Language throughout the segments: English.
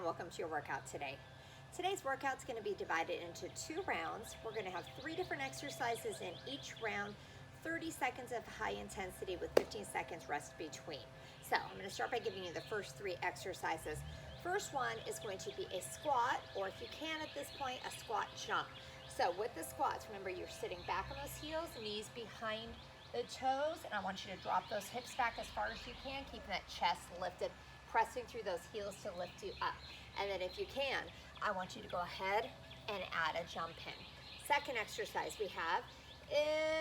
and welcome to your workout today. Today's workout is going to be divided into 2 rounds. We're going to have 3 different exercises in each round, 30 seconds of high intensity with 15 seconds rest between. So I'm going to start by giving you the first 3 exercises. First one is going to be a squat, or if you can at this point, a squat jump. So with the squats, remember you're sitting back on those heels, knees behind the toes, and I want you to drop those hips back as far as you can, keeping that chest lifted, pressing through those heels to lift you up. And then if you can, I want you to go ahead and add a jump in. Second exercise we have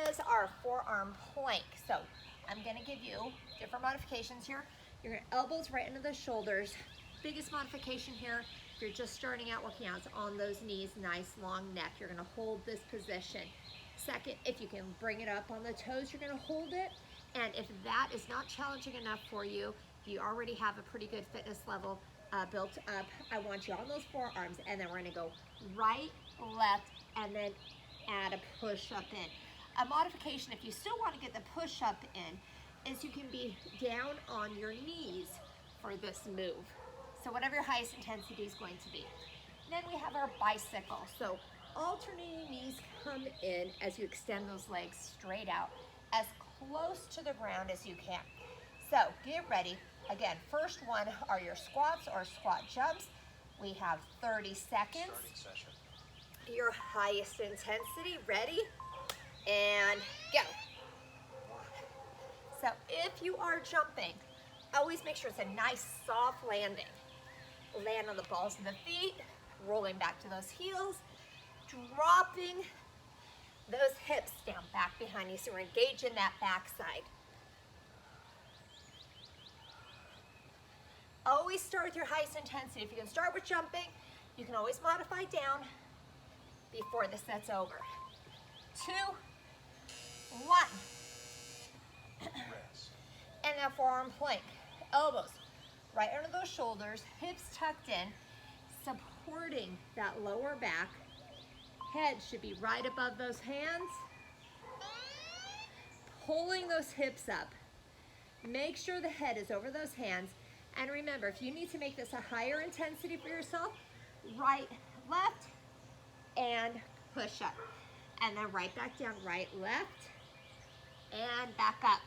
is our forearm plank. So I'm gonna give you different modifications here. You're gonna elbows right into the shoulders. Biggest modification here, if you're just starting out working out, is on those knees, nice long neck. You're gonna hold this position. Second, if you can bring it up on the toes, you're gonna hold it. And if that is not challenging enough for you, you already have a pretty good fitness level built up, I want you on those forearms, and then we're gonna go right, left, and then add a push-up in. A modification, if you still wanna get the push-up in, is you can be down on your knees for this move. So whatever your highest intensity is going to be. Then we have our bicycle. So alternating knees come in as you extend those legs straight out, as close to the ground as you can. So get ready. Again, first one are your squats or squat jumps. We have 30 seconds. Your highest intensity, ready, and go. So if you are jumping, always make sure it's a nice soft landing. Land on the balls of the feet, rolling back to those heels, dropping those hips down back behind you, so we're engaging that backside. Always start with your highest intensity. If you can start with jumping, you can always modify down before the set's over. 2, 1. And now forearm plank. Elbows right under those shoulders, hips tucked in, supporting that lower back. Head should be right above those hands. Pulling those hips up. Make sure the head is over those hands. And remember, if you need to make this a higher intensity for yourself, right, left, and push up. And then right back down, right, left, and back up.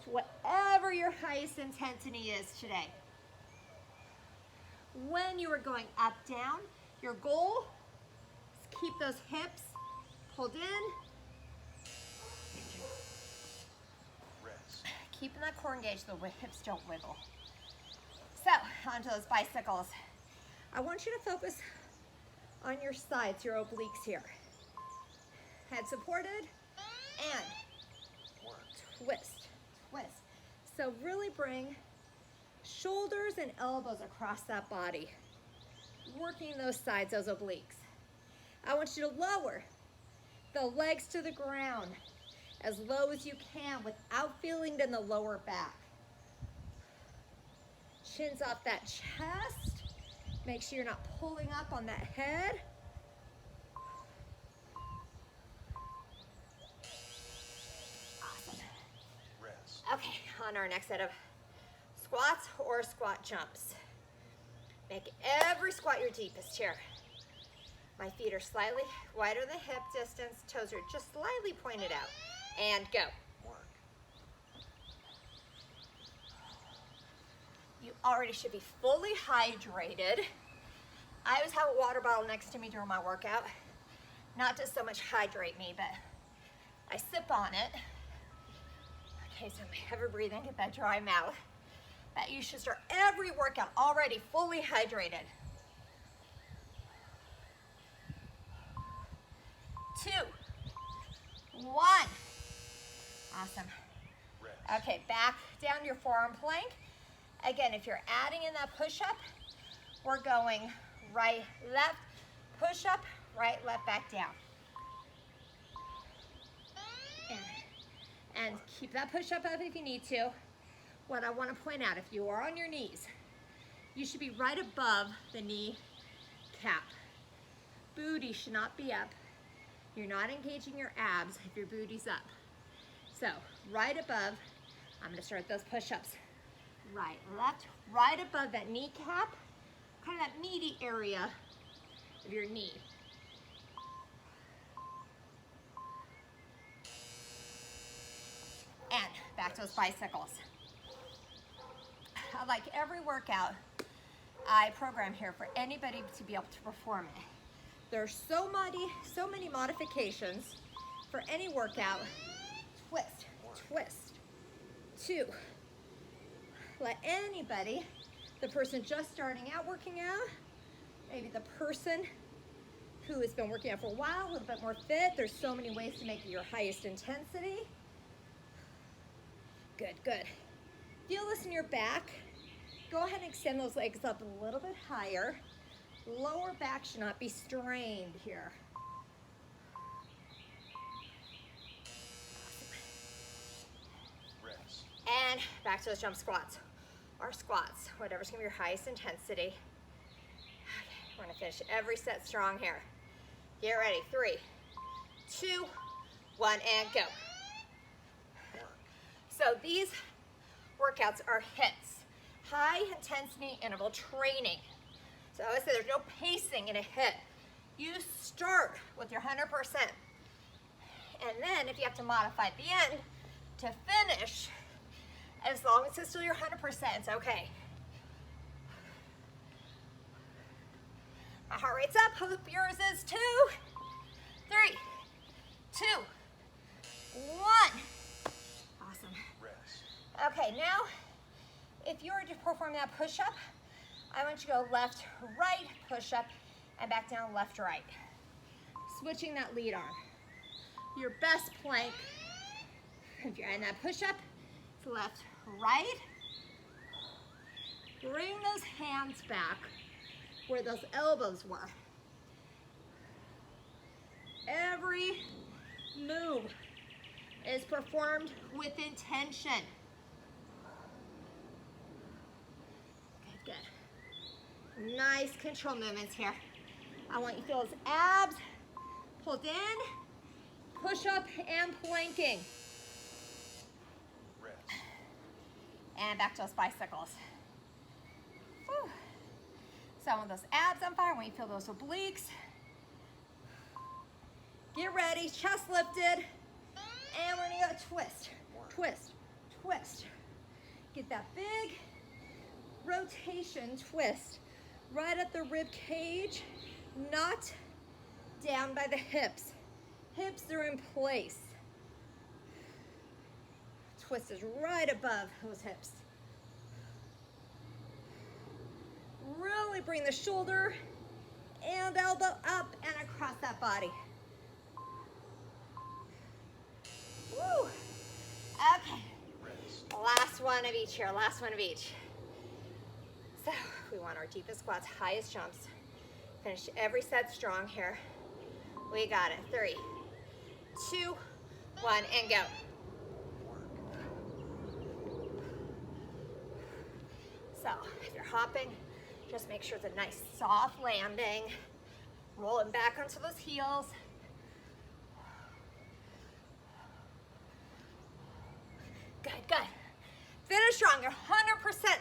To whatever your highest intensity is today. When you are going up, down, your goal is keep those hips pulled in. Keeping that core engaged so the hips don't wiggle. So, onto those bicycles. I want you to focus on your sides, your obliques here. Head supported, and twist, twist. So really bring shoulders and elbows across that body. Working those sides, those obliques. I want you to lower the legs to the ground as low as you can without feeling it in the lower back. Chins off that chest. Make sure you're not pulling up on that head. Awesome. Okay, on our next set of squats or squat jumps. Make every squat your deepest here. My feet are slightly wider than hip distance. Toes are just slightly pointed out. And go. You already should be fully hydrated. I always have a water bottle next to me during my workout. Not to so much hydrate me, but I sip on it. Okay, so have a breathe in, get that dry mouth. But you should start every workout already fully hydrated. 2, 1. Awesome. Okay, back down your forearm plank. Again, if you're adding in that push-up, we're going right, left, push-up, right, left, back down. And keep that push-up up if you need to. What I want to point out, if you are on your knees, you should be right above the knee cap. Booty should not be up. You're not engaging your abs if your booty's up. So, right above, I'm gonna start those push-ups. Right, left, right above that kneecap. kind of that meaty area of your knee. And back to those bicycles. Like every workout I program here for anybody to be able to perform it. There's so many modifications for any workout. Twist, twist, 2. Let anybody, the person just starting out working out, maybe the person who has been working out for a while, a little bit more fit. There's so many ways to make it your highest intensity. Good, good. Feel this in your back. Go ahead and extend those legs up a little bit higher. Lower back should not be strained here. Rest. And back to those jump squats or squats, whatever's gonna be your highest intensity. Okay, we're gonna finish every set strong here. Get ready, 3, 2, 1, and go. So these workouts are HIITs, high intensity interval training. So I say there's no pacing in a HIIT. You start with your 100%. And then if you have to modify at the end to finish, as long as it's still your 100%, it's okay. My heart rate's up, hope yours is too. 3, 2, 1. Awesome. Rest. Okay, now, if you were to perform that push-up, I want you to go left, right, push-up, and back down, left, right. Switching that lead arm. Your best plank, if you're in that push-up, it's left, right. Bring those hands back where those elbows were. Every move is performed with intention. Good, good. Nice control movements here. I want you to feel those abs pulled in, push up and planking. Rest. And back to those bicycles. Whew. So I want those abs on fire, I want you to feel those obliques. Get ready, chest lifted. And we're gonna go twist, twist, twist. Get that big rotation twist right at the rib cage, not down by the hips. Hips are in place. Twist is right above those hips. Really bring the shoulder and elbow up and across that body. Woo. Okay. Last one of each here, last one of each. So we want our deepest squats, highest jumps. Finish every set strong here. We got it. 3, 2, 1, and go. So if you're hopping, just make sure it's a nice soft landing. Rolling back onto those heels. Good, good. Finish strong. You're 100%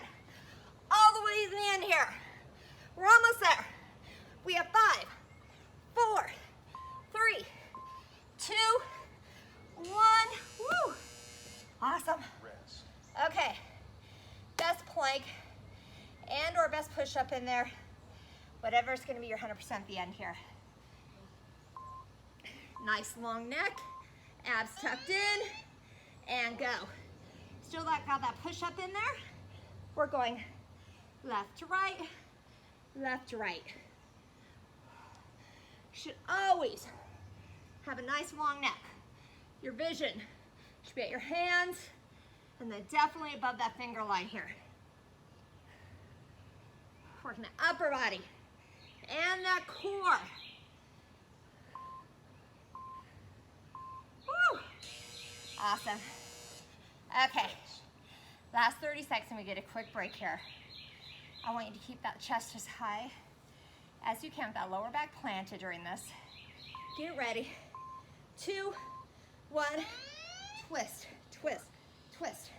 all the way to the end here. We're almost there. We have 5, 4, 3, 2, 1. Woo! Awesome. Rest. Okay. Best plank and or best push-up in there. Whatever's going to be your 100% at the end here. Nice long neck. Abs tucked in. And go. Still got that push-up in there. We're going left to right, left to right. Should always have a nice long neck. Your vision should be at your hands and then definitely above that finger line here. Working the upper body and that core. Woo! Awesome. Okay, last 30 seconds and we get a quick break here. I want you to keep that chest as high as you can with that lower back planted during this. Get ready. 2, 1, twist, twist, twist.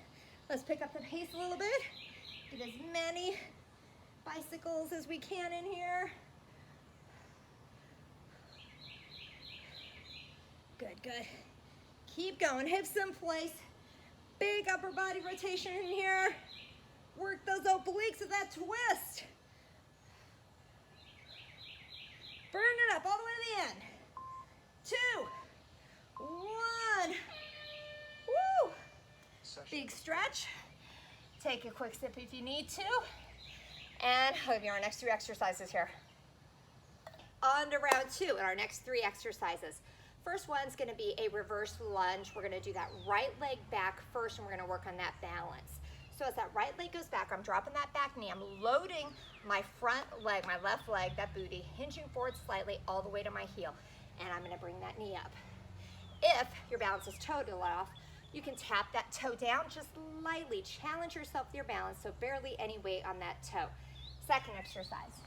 Let's pick up the pace a little bit. Get as many bicycles as we can in here. Good, good. Keep going, hips in place. Big upper body rotation in here. Work those obliques with that twist. Burn it up all the way to the end. 2, 1. Woo! Big stretch. Take a quick sip if you need to. And we'll be our next 3 exercises here. On to round 2 and our next 3 exercises. First one's gonna be a reverse lunge. We're gonna do that right leg back first, and we're gonna work on that balance. So as that right leg goes back, I'm dropping that back knee. I'm loading my front leg, my left leg, that booty, hinging forward slightly all the way to my heel. And I'm gonna bring that knee up. If your balance is total off, you can tap that toe down just lightly. Challenge yourself with your balance, so barely any weight on that toe. Second exercise,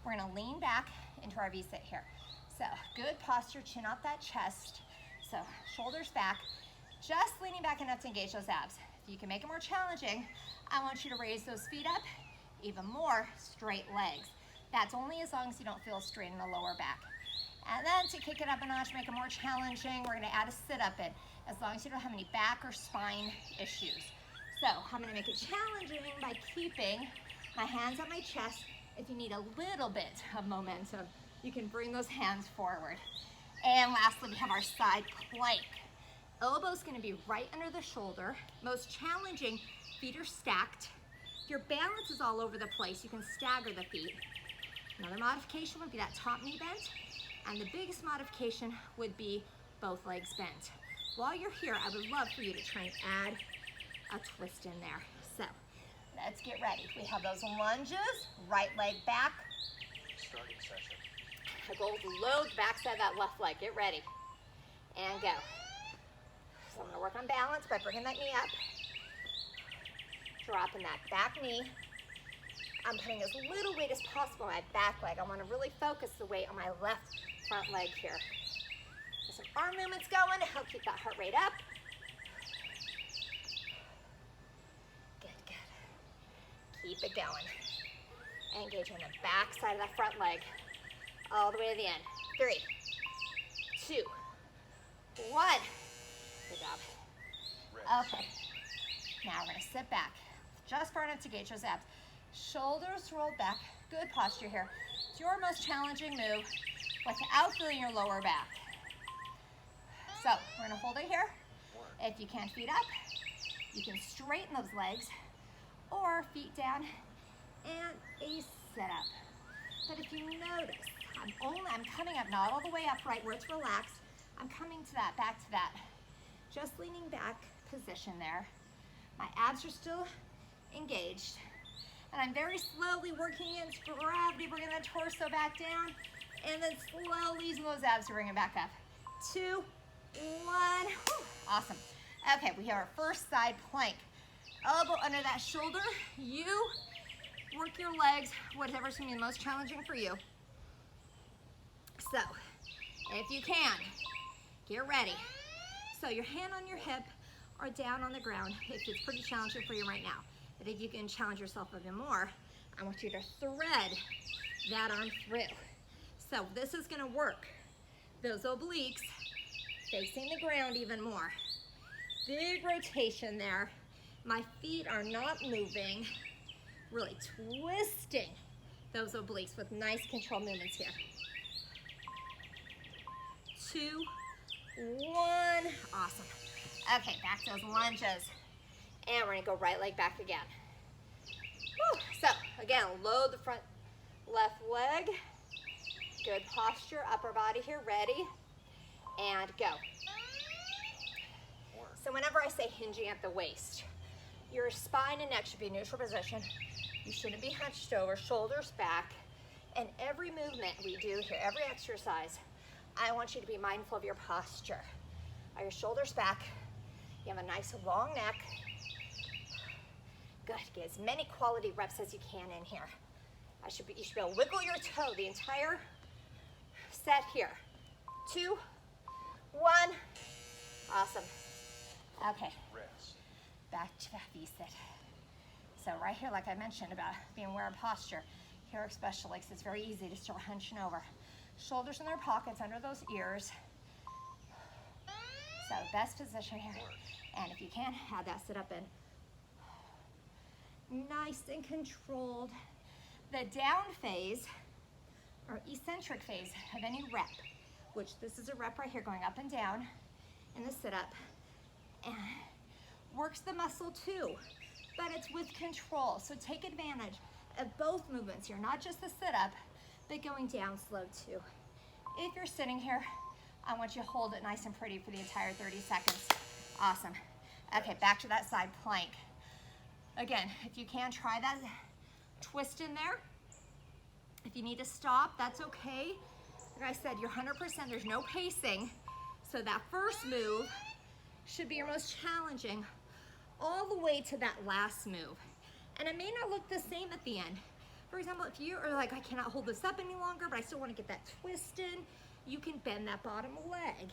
we're gonna lean back into our V-sit here. So good posture, chin off that chest. So shoulders back, just leaning back enough to engage those abs. If you can make it more challenging, I want you to raise those feet up, even more straight legs. That's only as long as you don't feel strain in the lower back. And then to kick it up a notch, make it more challenging, we're gonna add a sit-up in, as long as you don't have any back or spine issues. So I'm gonna make it challenging by keeping my hands on my chest. If you need a little bit of momentum, you can bring those hands forward. And lastly, we have our side plank. Elbow's gonna be right under the shoulder. Most challenging, feet are stacked. If your balance is all over the place, you can stagger the feet. Another modification would be that top knee bent. And the biggest modification would be both legs bent. While you're here, I would love for you to try and add a twist in there. So let's get ready. We have those lunges, right leg back. Starting session. I go load the backside of that left leg. Get ready. And go. So I'm gonna work on balance by bringing that knee up. Dropping that back knee. I'm putting as little weight as possible on my back leg. I wanna really focus the weight on my left front leg here. Get some arm movements going to help keep that heart rate up. Good, good. Keep it going. Engage on the back side of that front leg. All the way to the end. 3, 2, 1. Good job. Okay. Now we're gonna sit back. Just far enough to engage those abs. Shoulders rolled back. Good posture here. It's your most challenging move without feeling your lower back. So we're gonna hold it here. If you can't feet up, you can straighten those legs or feet down and a sit-up. But if you notice, I'm coming up, not all the way upright where it's relaxed. I'm coming to that, back to that. Just leaning back position there. My abs are still engaged. And I'm very slowly working against gravity, bringing that torso back down, and then slowly using those abs to bring it back up. 2, 1, whew, awesome. Okay, we have our first side plank. Elbow under that shoulder. You work your legs, whatever's gonna be the most challenging for you. So, if you can, get ready. So your hand on your hip or down on the ground if it's pretty challenging for you right now. But if you can challenge yourself a bit more, I want you to thread that arm through. So this is gonna work those obliques facing the ground even more. Big rotation there. My feet are not moving. Really twisting those obliques with nice control movements here. 2, 1, awesome. Okay, back to those lunges. And we're gonna go right leg back again. Whew. So, again, load the front left leg. Good posture, upper body here, ready, and go. So whenever I say hinging at the waist, your spine and neck should be in neutral position. You shouldn't be hunched over, shoulders back. And every movement we do here, every exercise, I want you to be mindful of your posture. Are your shoulders back? You have a nice long neck. Good, get as many quality reps as you can in here. You should be able to wiggle your toe the entire set here. 2, 1, awesome. Okay, back to that V-sit. So right here, like I mentioned about being aware of posture, here especially, because it's very easy to start hunching over. Shoulders in their pockets under those ears. So best position here. And if you can, have that sit up in. Nice and controlled. The down phase, or eccentric phase of any rep, which this is a rep right here, going up and down in the sit-up, and works the muscle too, but it's with control. So take advantage of both movements here, not just the sit-up, but going down slow too. If you're sitting here, I want you to hold it nice and pretty for the entire 30 seconds. Awesome. Okay, back to that side plank. Again, if you can, try that twist in there. If you need to stop, that's okay. Like I said, you're 100%, there's no pacing. So that first move should be your most challenging all the way to that last move. And it may not look the same at the end. For example, if you are like, I cannot hold this up any longer, but I still want to get that twist in, you can bend that bottom leg.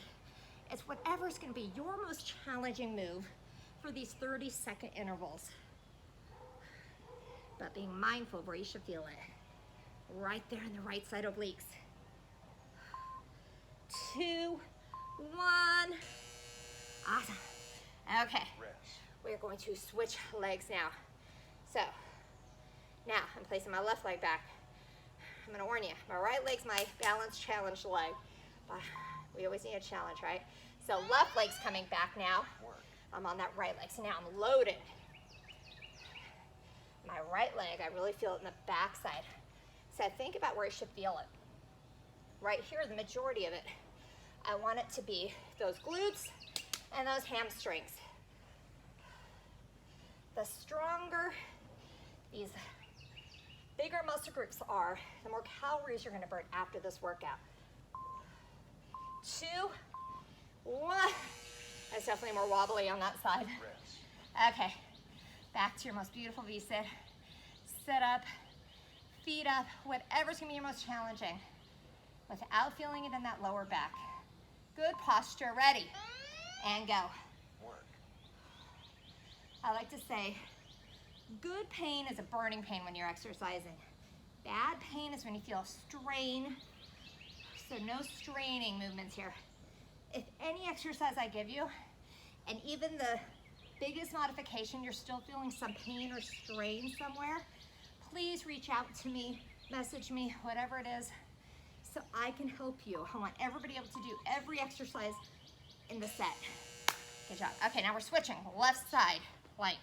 It's whatever's going to be your most challenging move for these 30-second intervals. But being mindful of where you should feel it. Right there in the right side obliques. 2, 1. Awesome. Okay. We're going to switch legs now. So, now I'm placing my left leg back. I'm going to warn you, my right leg's my balance challenge leg. We always need a challenge, right? So left leg's coming back now. I'm on that right leg. So now I'm loaded. My right leg, I really feel it in the back side. So think about where you should feel it. Right here, the majority of it. I want it to be those glutes and those hamstrings. The stronger these bigger muscle groups are, the more calories you're going to burn after this workout. 2, 1. That's definitely more wobbly on that side. Okay, back to your most beautiful V-sit. Sit up, feet up, whatever's going to be your most challenging without feeling it in that lower back. Good posture, ready, and go. I like to say, good pain is a burning pain when you're exercising. Bad pain is when you feel strain. So no straining movements here. If any exercise I give you, and even the biggest modification, you're still feeling some pain or strain somewhere, please reach out to me, message me, whatever it is, so I can help you. I want everybody able to do every exercise in the set. Good job. Okay, now we're switching. Left side, plank.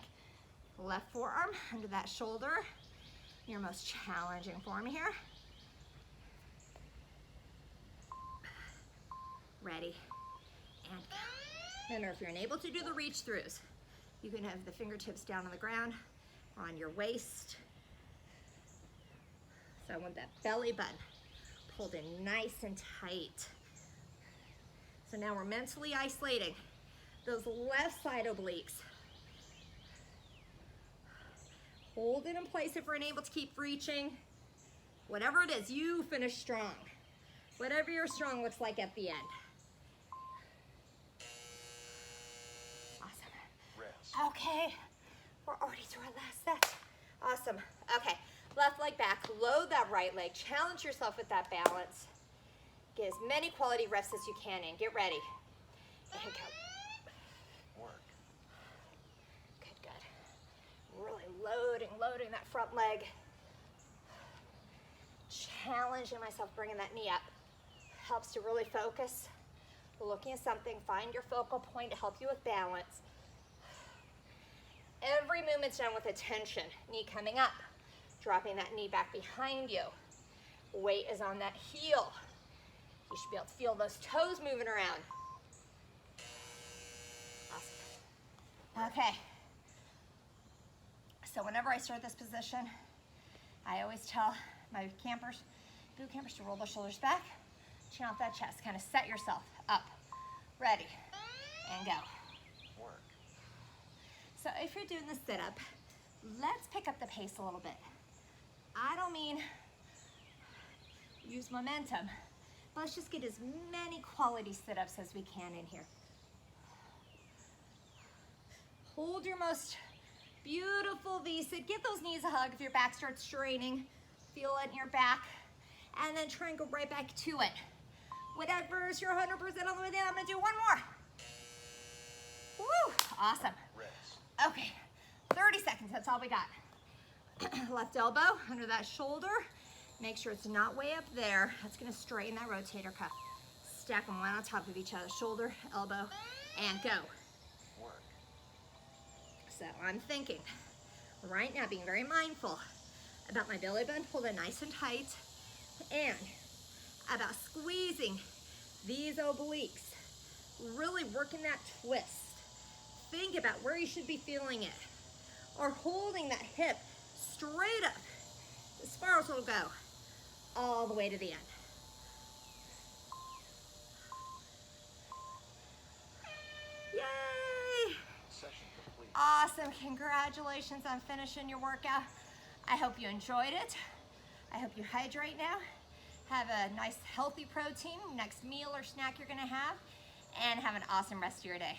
Left forearm under that shoulder. Your most challenging form here. Ready, and go. Remember, if you're unable to do the reach throughs, you can have the fingertips down on the ground or on your waist. So I want that belly button pulled in nice and tight. So now we're mentally isolating those left side obliques. Hold it in place if we're unable to keep reaching. Whatever it is, you finish strong. Whatever your strong looks like at the end. Awesome. Okay, we're already through our last set. Awesome. Okay, left leg back, load that right leg, challenge yourself with that balance. Get as many quality reps as you can in. Get ready. And go. Really loading that front leg. Challenging myself, bringing that knee up. Helps to really focus. Looking at something, find your focal point to help you with balance. Every movement's done with attention. Knee coming up, dropping that knee back behind you. Weight is on that heel. You should be able to feel those toes moving around. Awesome. Okay. So whenever I start this position, I always tell my boot campers to roll their shoulders back, chin off that chest, kind of set yourself up, ready, and go. So if you're doing the sit-up, let's pick up the pace a little bit. I don't mean use momentum, but let's just get as many quality sit-ups as we can in here. Hold your most Beautiful V-sit. Give those knees a hug if your back starts straining. Feel it in your back. And then try and go right back to it. Whatever's you're 100% all the way down, I'm gonna do one more. Woo, awesome. Rest. Okay, 30 seconds, that's all we got. Left elbow under that shoulder. Make sure it's not way up there. That's gonna straighten that rotator cuff. Stack them one on top of each other, shoulder, elbow, and go. Work. So I'm thinking right now, being very mindful about my belly button pulled in nice and tight, and about squeezing these obliques, really working that twist. Think about where you should be feeling it, or holding that hip straight up as far as it'll go, all the way to the end. Yay! Session complete. Awesome, congratulations on finishing your workout. I hope you enjoyed it. I hope you hydrate now. Have a nice healthy protein, next meal or snack you're gonna have, and have an awesome rest of your day.